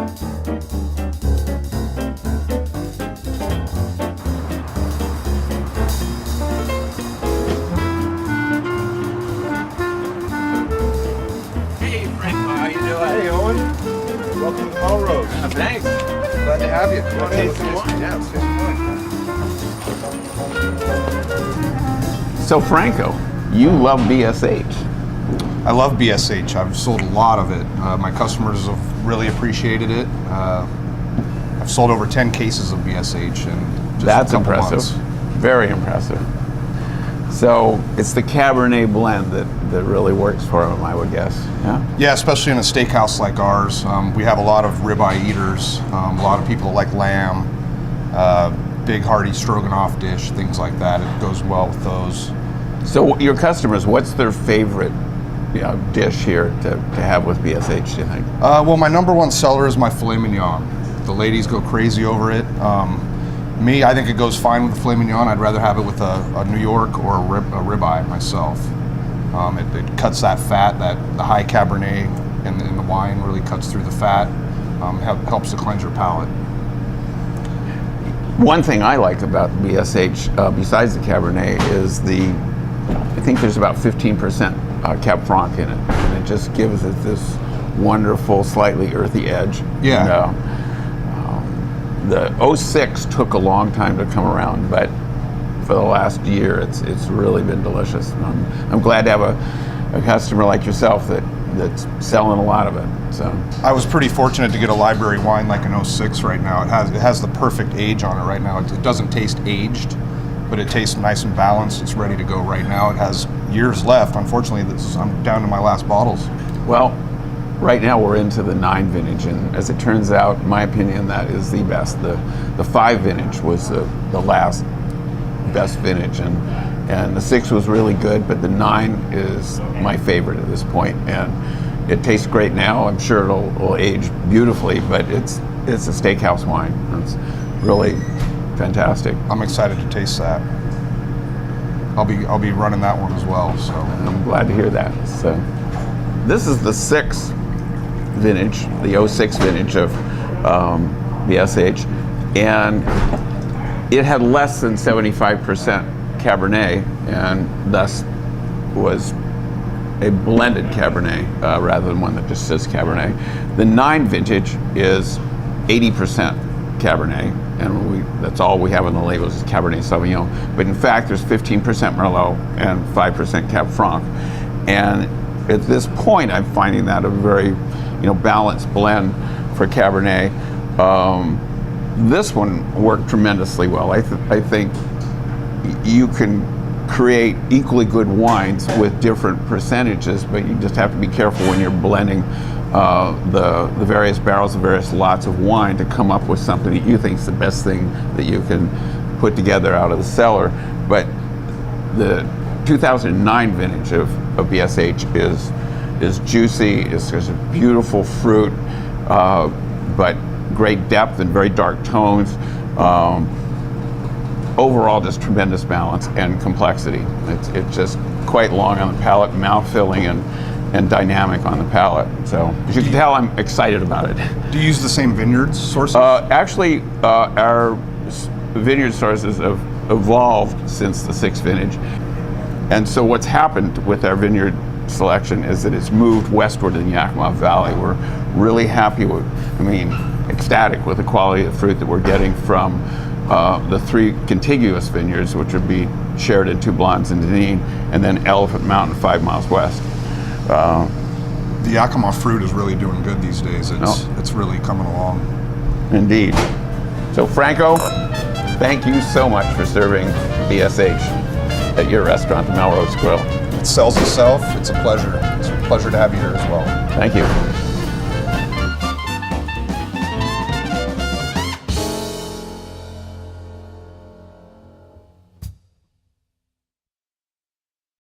Hey, Franco, how you doing? Hey, Owen. Welcome to Melrose. Thanks. Glad to have you. Want to taste some wine? Yeah, let's taste some wine. So Franco, you love BSH. I love BSH. I've sold a lot of it. My customers have really appreciated it. I've sold over 10 cases of BSH in just That's a couple impressive. months. Very impressive. So it's the Cabernet blend that really works for them, I would guess. Yeah. Yeah, especially in a steakhouse like ours. We have a lot of ribeye eaters, a lot of people that like lamb, big hearty stroganoff dish, things like that. It goes well with those. So your customers, what's their favorite dish here to have with BSH, do you think? Well, my number one seller is my filet mignon. The ladies go crazy over it. Me, I think it goes fine with the filet mignon. I'd rather have it with a New York or a ribeye myself. It cuts that fat, the high Cabernet in the wine really cuts through the fat, helps to cleanse your palate. One thing I like about BSH, besides the Cabernet, is I think there's about 15% Cab Franc in it, and it just gives it this wonderful, slightly earthy edge. Yeah. And, the 06 took a long time to come around, but for the last year, it's really been delicious. And I'm glad to have a customer like yourself that's selling a lot of it. So I was pretty fortunate to get a library wine like an 06 right now. It has the perfect age on it right now. It doesn't taste aged, but it tastes nice and balanced. It's ready to go right now. It has years left. Unfortunately, I'm down to my last bottles. Well, right now we're into the 9 vintage, and as it turns out, in my opinion, that is the best. The 5 vintage was the last best vintage, and the 6 was really good, but the 9 is my favorite at this point, and it tastes great now. I'm sure it'll age beautifully, but it's a steakhouse wine. It's really fantastic. I'm excited to taste that. I'll be running that one as well. So I'm glad to hear that. So this is the 6th vintage, the 06 vintage of BSH, and it had less than 75% Cabernet, and thus was a blended Cabernet rather than one that just says Cabernet. The 9 vintage is 80% Cabernet, and that's all we have on the labels is Cabernet Sauvignon. But in fact, there's 15% Merlot and 5% Cab Franc. And at this point, I'm finding that a very balanced blend for Cabernet. This one worked tremendously well. I think you can create equally good wines with different percentages, but you just have to be careful when you're blending the various barrels, the various lots of wine to come up with something that you think is the best thing that you can put together out of the cellar. But the 2009 vintage of BSH is juicy. There's a beautiful fruit, but great depth and very dark tones. Overall, just tremendous balance and complexity. It's just quite long on the palate, mouth-filling and dynamic on the palate. So as you can tell, I'm excited about it. do you use the same vineyards sources? Actually, our vineyard sources have evolved since the 6th vintage. And so what's happened with our vineyard selection is that it's moved westward in the Yakima Valley. We're really happy with, ecstatic with the quality of fruit that we're getting from the 3 contiguous vineyards, which would be Sheridan, Two Blondes, and Deneen, and then Elephant Mountain 5 miles west. The Yakima fruit is really doing good these days. It's really coming along. Indeed. So Franco, thank you so much for serving BSH at your restaurant, the Melrose Grill. It sells itself. It's a pleasure. It's a pleasure to have you here as well. Thank you.